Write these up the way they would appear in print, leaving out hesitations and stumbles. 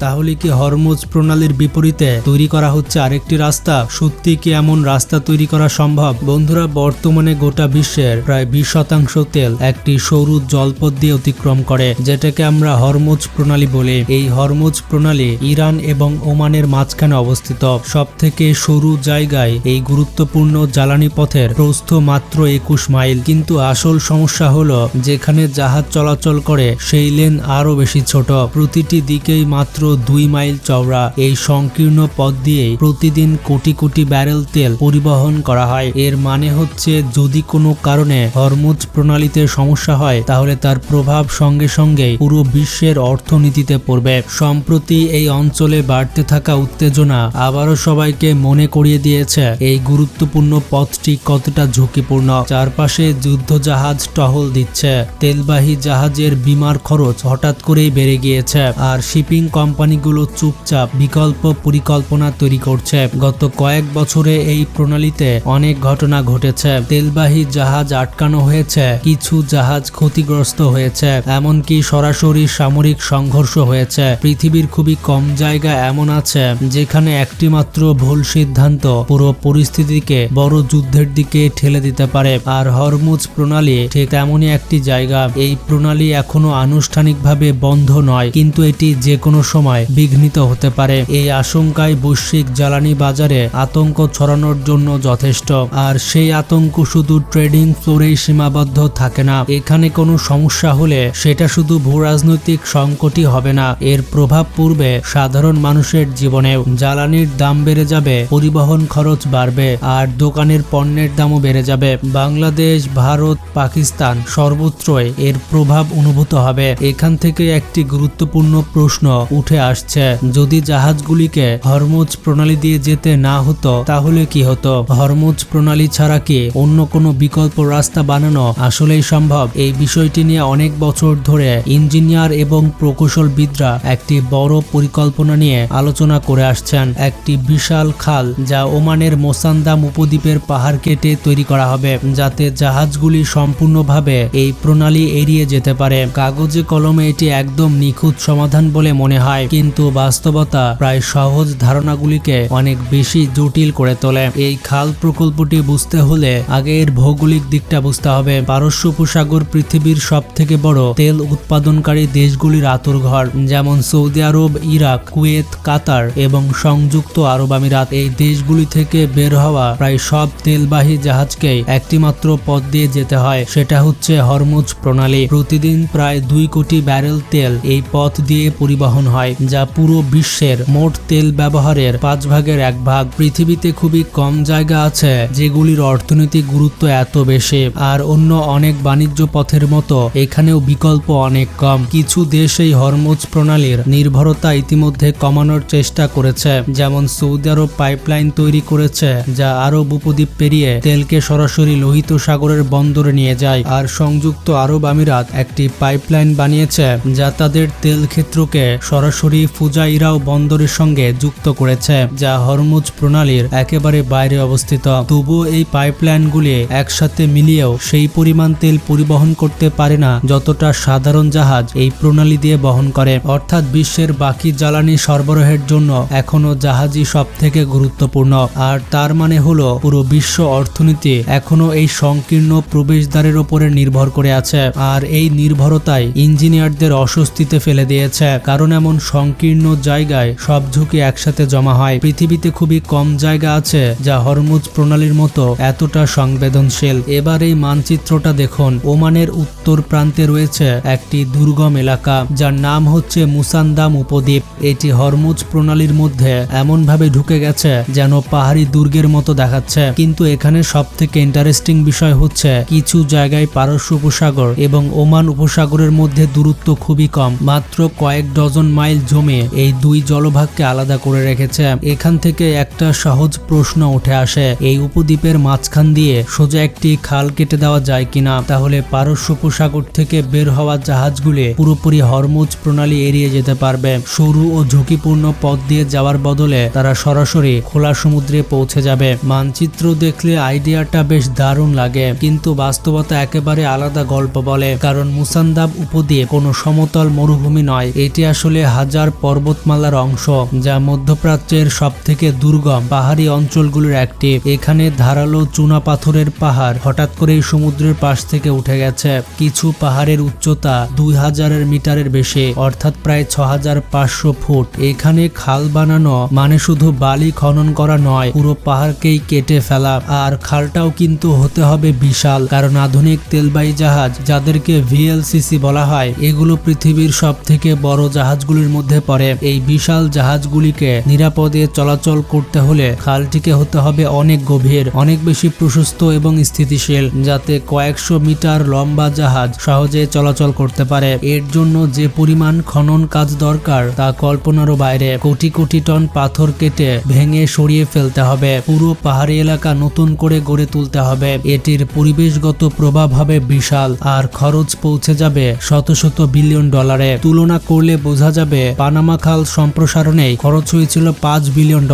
তাহলে কি হরমুজ প্রণালীর বিপরীতে তৈরি করা হচ্ছে আরেকটি রাস্তা? সত্যি কি এমন রাস্তা তৈরি করা সম্ভব? বন্ধুরা, বর্তমানে গোটা বিশ্বের প্রায় 20% তেল একটি সরু জলপথ দিয়ে অতিক্রম করে, যেটাকে আমরা হরমুজ প্রণালী বলি। এই হরমুজ প্রণালী ইরান এবং ওমানের মাঝখানে অবস্থিত। সব থেকে সরু জায়গায় এই গুরুত্বপূর্ণ জ্বালানি পথের প্রস্থ মাত্র 21 মাইল। কিন্তু আসল সমস্যা হলো, যেখানে জাহাজ চলাচল করে সেই লেন আরো বেশি ছোট, প্রতিটি দিকেই মাত্র 2 মাইল চওড়া। এই সংকীর্ণ পথ দিয়েই প্রতিদিন কোটি কোটি ব্যারেল তেল পরিবহন করা হয়। এর মানে হচ্ছে, যদি কোনো কারণে হরমুজ প্রণালীতে সমস্যা হয়, তাহলে তার প্রভাব সঙ্গে সঙ্গেই পুরো বিশ্বের অর্থনীতিতে পড়বে। সম্প্রতি এই অঞ্চলে বাড়তে থাকা উত্তেজনা আবারও সবাইকে মনে করিয়ে দিয়েছে এই গুরুত্বপূর্ণ পথটি কতটা ঝুঁকিপূর্ণ। চারপাশে যুদ্ধজাহাজ টহল দিচ্ছে, তেলবাহী জাহাজের বিমার খরচ হঠাৎ করেই বেড়ে গিয়েছে, আর শিপিং কোম্পানিগুলো চুপচাপ বিকল্প পরিকল্পনা তৈরি করছে। গত কয়েক বছরে এই প্রণালীতে অনেক ঘটনা ঘটেছে। তেলবাহী জাহাজ আটকানো হয়েছে, কিছু জাহাজ ক্ষতিগ্রস্ত হয়েছে, এমনকি সরাসরি সামরিক সংঘর্ষ হয়েছে। পৃথিবীর খুবই কম জায়গা এমন আছে যেখানে একটি মাত্র ভুল সিদ্ধান্ত পুরো পরিস্থিতিকে বড় যুদ্ধের দিকে ঠেলে দিতে পারে। আর হরমুজ প্রণালী ঠিক তেমনই একটি জায়গা। এই প্রণালী এখনো আনুষ্ঠানিকভাবে বন্ধ নয়, কিন্তু এটি যে কোনো সময় বিঘ্নিত হতে পারে। এই আশঙ্কায় বৈশ্বিক জ্বালানি বাজারে আতঙ্ক ছড়ানোর জন্য যথেষ্ট। আর সেই আতঙ্ক শুধু ট্রেডিং ফ্লোরেই সীমাবদ্ধ থাকে না। এখানে কোনো সমস্যা হলে সেটা শুধু ভূরাজনৈতিক সংকটই হবে না, এর প্রভাব পড়বে সাধারণ মানুষের জীবনেও। জ্বালানির দাম বেড়ে যাবে, পরিবহন খরচ বাড়বে, আর দোকানের পণ্যের দামও বেড়ে যাবে। বাংলাদেশ, ভারত, পাকিস্তান সর্বত্রই এর প্রভাব অনুভূত হবে। এখান থেকে একটি গুরুত্বপূর্ণ প্রশ্ন উঠে আসছে, যদি জাহাজগুলিকে হরমুজ প্রণালী দিয়ে যেতে না হতো তাহলে কি হতো? হরমুজ প্রণালী ছাড়া কি অন্য কোনো বিকল্প রাস্তা বানানো আসলেই সম্ভব? এই বিষয়টি নিয়ে অনেক বছর ধরে ইঞ্জিনিয়ার এবং প্রকৌশলবিদরা একটি বড় পরিকল্পনা নিয়ে আলোচনা করে আসছেন। একটি বিশাল খাল যা ওমানের মোসান্দাম উপদ্বীপের পাহাড় কেটে তৈরি করা হবে, যাতে জাহাজগুলি সম্পূর্ণভাবে এই প্রণালী এড়িয়ে যেতে পারে। কাগজে কলমে এটি একদম নিখুঁত সমাধান বলে মনে হয়, কিন্তু বাস্তবতা প্রায় সহজ ধারণাগুলিকে অনেক বেশি জটিল করে তোলে। এই খাল প্রকল্পটি বুঝতে হলে আগে এর ভৌগোলিক দিকটা বুঝতে হবে। পারস্য উপসাগর পৃথিবীর সব থেকে বড় তেল উৎপাদনকারী দেশগুলির আঁতুড়ঘর, যেমন সৌদি আরব, ইরাক, কুয়েত, কাতার এবং সংযুক্ত আরব আমিরাত। এই দেশগুলি থেকে বের হওয়া প্রায় সব তেলবাহী জাহাজকেই একটিমাত্র পথ দিয়ে যেতে হয়, সেটা হচ্ছে হরমুজ প্রণালী। প্রতিদিন প্রায় 2 কোটি ব্যারেল তেল এই পথ দিয়ে পরিবহন হয়, যা পুরো বিশ্বের মোট তেল ব্যবহারের 5 ভাগের 1 ভাগ। পৃথিবীতে খুবই কম জায়গা আছে যেগুলির অর্থনৈতিক গুরুত্ব এত বেশি, আর অন্য অনেক বাণিজ্য পথের মতো এখানেও বিকল্প অনেক কম। কিছু দেশ এই হরমুজ প্রণালীর নির্ভরতা ইতিমধ্যে কমানোর চেষ্টা করেছে, যেমন সৌদি আরব পাইপলাইন তৈরি করেছে যা আরব উপদ্বীপ পেরিয়ে তেলকে সরাসরি লোহিত সাগরের বন্দরে নিয়ে যায়, আর সংযুক্ত আরব আমিরাত একটি পাইপলাইন বানিয়েছে যা তাদের তেল ক্ষেত্রকে সরাসরি ফুজাইরাও বন্দরের সঙ্গে যুক্ত করেছে, যা হরমুজ প্রণালীর একেবারে বাইরে অবস্থিত। তবুও এই পাইপলাইনগুলি একসাথে মিলিয়েও সেই পরিমাণ তেল পরিবহন করতে পারে না যতটা সাধারণ জাহাজ এই প্রণালী দিয়ে বহন করে। অর্থাৎ বিশ্বের বাকি জ্বালানি সরবরাহের জন্য এখনো জাহাজই সব থেকে গুরুত্বপূর্ণ। আর তার মানে হলো পুরো বিশ্ব অর্থনীতি এখনো এই সংকীর্ণ প্রবেশদ্বারের উপরে নির্ভর করে আছে। আর এই নির্ভরতাই ইঞ্জিনিয়ারদের অস্বস্তিতে ফেলে দিয়েছে, কারণ এমন সংকীর্ণ জায়গায় সব ঝুঁকি একসাথে জমা হয়। পৃথিবীতে খুবই কম জায়গা আছে যা হরমুজ প্রণালীর মতো এতটা সংবেদনশীল। এবার এই মানচিত্রটা দেখুন। ওমানের উত্তর প্রান্তে রয়েছে একটি দুর্গম এলাকা যার নাম হচ্ছে মুসান্দাম উপদ্বীপ। এটি হরমুজ প্রণালীর মধ্যে এমনভাবে ঢুকে গেছে যেন পাহাড়ি দুর্গের মতো দেখাচ্ছে। কিন্তু এখানে সব থেকে ইন্টারেস্টিং বিষয় হচ্ছে, কিছু জায়গায় পারস্য উপসাগর এবং ওমান উপসাগরের মধ্যে দূরত্ব খুবই কম, মাত্র কয়েক ডজন মাইল জমে এই দুই জলভাগকে আলাদা করে রেখেছে। এখান থেকে একটা সহজ প্রশ্ন উঠে আসে, এই উপদ্বীপের মাঝখান দিয়ে সোজা একটি খাল কেটে দেওয়া যায় কিনা? তাহলে পারস্য উপসাগর থেকে বের হওয়া জাহাজগুলি পুরোপুরি হরমুজ প্রণালী এড়িয়ে যেতে পারবে। সরু ও ঝুঁকিপূর্ণ পথ দিয়ে যাওয়ার বদলে তারা সরাসরি খোলা সমুদ্রে পৌঁছে যাবে। মানচিত্র দেখলে আইডিয়াটা বেশ দারুণ লাগে, কিন্তু বাস্তবতা একেবারে আলাদা গল্প বলে। কারণ মুসান্দাব উপদ্বীপ কোনো সমতল মরুভূমি নয়, এটি আসলে হাজার হাজার পর্বতমালার অংশ, যা মধ্যপ্রাচ্যের সবথেকে দুর্গম পাহাড়ি অঞ্চলগুলোর একটি। এখানে ধারালো চুনা পাথরের পাহাড় হঠাৎ করেই সমুদ্রের পাশ থেকে উঠে গেছে। কিছু পাহাড়ের উচ্চতা 2000 মিটারের বেশি, অর্থাৎ প্রায় 6500 ফুট। এখানে খাল বানানো মানে শুধু বালি খনন করা নয়, পুরো পাহাড়কেই কেটে ফেলা। আর খালটাও কিন্তু হতে হবে বিশাল, কারণ আধুনিক তেলবাহী জাহাজ, যাদেরকে VLCC বলা হয়, এগুলো পৃথিবীর সব থেকে বড় জাহাজগুলির মধ্যে পড়ে। এই বিশাল জাহাজগুলিকে নিরাপদে চলাচল করতে হলে খালটিকে হতে হবে অনেক গভীর, অনেক বেশি প্রশস্ত এবং স্থিতিশীল, যাতে কয়েকশো মিটার লম্বা জাহাজ সহজে চলাচল করতে পারে। এর জন্য যে পরিমাণ খনন কাজ দরকার তা কল্পনারও বাইরে। কোটি কোটি টন পাথর কেটে ভেঙে সরিয়ে ফেলতে হবে, পুরো পাহাড়ি এলাকা নতুন করে গড়ে তুলতে হবে। এটির পরিবেশগত প্রভাব হবে বিশাল, আর খরচ পৌঁছে যাবে শত শত বিলিয়ন ডলারে। তুলনা করলে বোঝা যাবে পানামা খাল সম্প্রসারণে খরচ হয়েছিল $5 বিলিয়ন।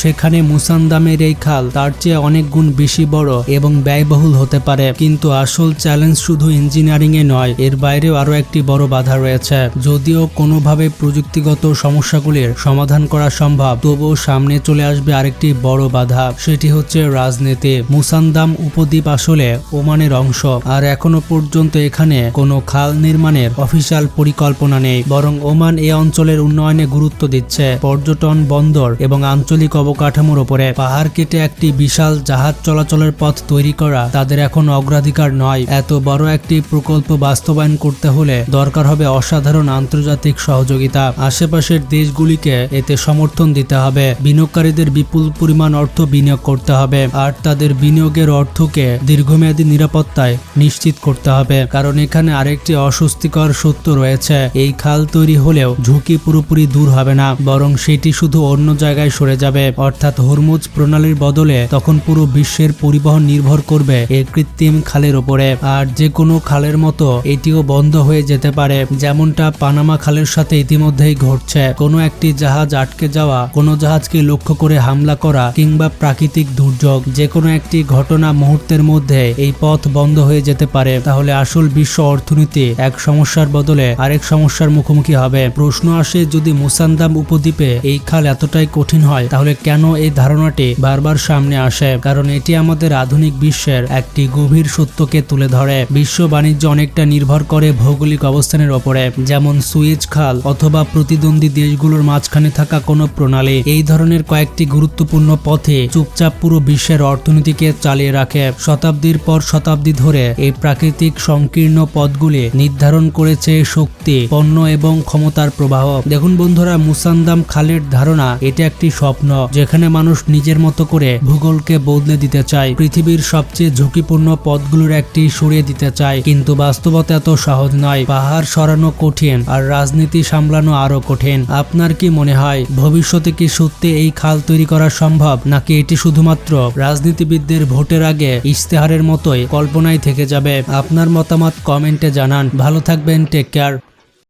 সেখানে মুসান্দামের এই খাল তার চেয়ে অনেক গুণ বেশি বড় এবং ব্যয়বহুল হতে পারে। কিন্তু আসল চ্যালেঞ্জ শুধু ইঞ্জিনিয়ারিং এ নয়, এর বাইরেও আরো একটি বড় বাধা রয়েছে। যদিও কোনোভাবে প্রযুক্তিগত সমস্যাগুলির সমাধান করা সম্ভব, তবুও সামনে চলে আসবে আরেকটি বড় বাধা, সেটি হচ্ছে রাজনীতি। মুসান্দাম উপদ্বীপ আসলে ওমানের অংশ, আর এখনো পর্যন্ত এখানে কোনো খাল নির্মাণের অফিসিয়াল পরিকল্পনা নেই। বরং ওমান এই অঞ্চলের উন্নয়নে গুরুত্ব দিচ্ছে পর্যটন, বন্দর এবং আঞ্চলিক অবকাঠামোর উপরে। পাহাড় কেটে একটি বিশাল জাহাজ চলাচলের পথ তৈরি করা তাদের এখন অগ্রাধিকার নয়। এত বড় একটি প্রকল্প বাস্তবায়ন করতে হলে দরকার হবে অসাধারণ আন্তর্জাতিক সহযোগিতা। আশেপাশের দেশগুলিকে এতে সমর্থন দিতে হবে, বিনিয়োগকারীদের বিপুল পরিমাণ অর্থ বিনিয়োগ করতে হবে, আর তাদের বিনিয়োগের অর্থকে দীর্ঘমেয়াদী নিরাপত্তায় নিশ্চিত করতে হবে। কারণ এখানে আরেকটি অস্বস্তিকর সত্য রয়েছে, এই খাল তৈরি হলেও ঝুঁকি পুরোপুরি দূর হবে না, বরং সেটি শুধু অন্য জায়গায় সরে যাবে। অর্থাৎ হরমুজ প্রণালীর বদলে তখন পুরো বিশ্বের পরিবহন নির্ভর করবে এই কৃত্রিম খালের ওপরে। আর যে কোনো খালের মতো এটিও বন্ধ হয়ে যেতে পারে, যেমনটা পানামা খালের সাথে ইতিমধ্যেই ঘটছে। কোনো একটি জাহাজ আটকে যাওয়া, কোনো জাহাজকে লক্ষ্য করে হামলা করা, কিংবা প্রাকৃতিক দুর্যোগ, যে কোনো একটি ঘটনা মুহূর্তের মধ্যে এই পথ বন্ধ হয়ে যেতে পারে। তাহলে আসল বিশ্ব অর্থনীতি এক সমস্যার বদলে আরেক সমস্যার মুখোমুখি হবে। প্রশ্ন আসে, যদি মুসান্দাম উপদ্বীপে এই খাল এতটাই কঠিন হয়, তাহলে কেন এই ধারণাটি বারবার সামনে আসে? কারণ এটি আমাদের আধুনিক বিশ্বের একটি গভীর সত্যকে তুলে ধরে। বিশ্ব বাণিজ্য অনেকটা নির্ভর করে ভৌগোলিক অবস্থানের ওপরে, যেমন সুয়েজ খাল অথবা প্রতিদ্বন্দ্বী দেশগুলোর মাঝখানে থাকা কোনো প্রণালী। এই ধরনের কয়েকটি গুরুত্বপূর্ণ পথে চুপচাপ পুরো বিশ্বের অর্থনীতিকে চালিয়ে রাখে। শতাব্দীর পর শতাব্দী ধরে এই প্রাকৃতিক সংকীর্ণ পথগুলি নির্ধারণ করেছে শক্তি, পণ্য এবং ক্ষমতার প্রবাহ। দেখুন বন্ধুরা, মুসান্দাম খালের ধারণা এটা একটি স্বপ্ন, যেখানে মানুষ নিজের মতো করে ভূগোলকে বদলে দিতে চায়, পৃথিবীর সবচেয়ে ঝুঁকিপূর্ণ পথগুলোর একটি সরিয়ে দিতে চায়। কিন্তু বাস্তবতা এত সহজ নয়। পাহাড় সরানো কঠিন, আর রাজনীতি সামলানো আরো কঠিন। আপনার কি মনে হয়, ভবিষ্যতে কি সত্যি এই খাল তৈরি করা সম্ভব, নাকি এটি শুধুমাত্র রাজনীতিবিদদের ভোটের আগে ইশতেহারের মতোই কল্পনায় থেকে যাবে? আপনার মতামত কমেন্টে জানান। ভালো থাকবেন, টেক কেয়ার।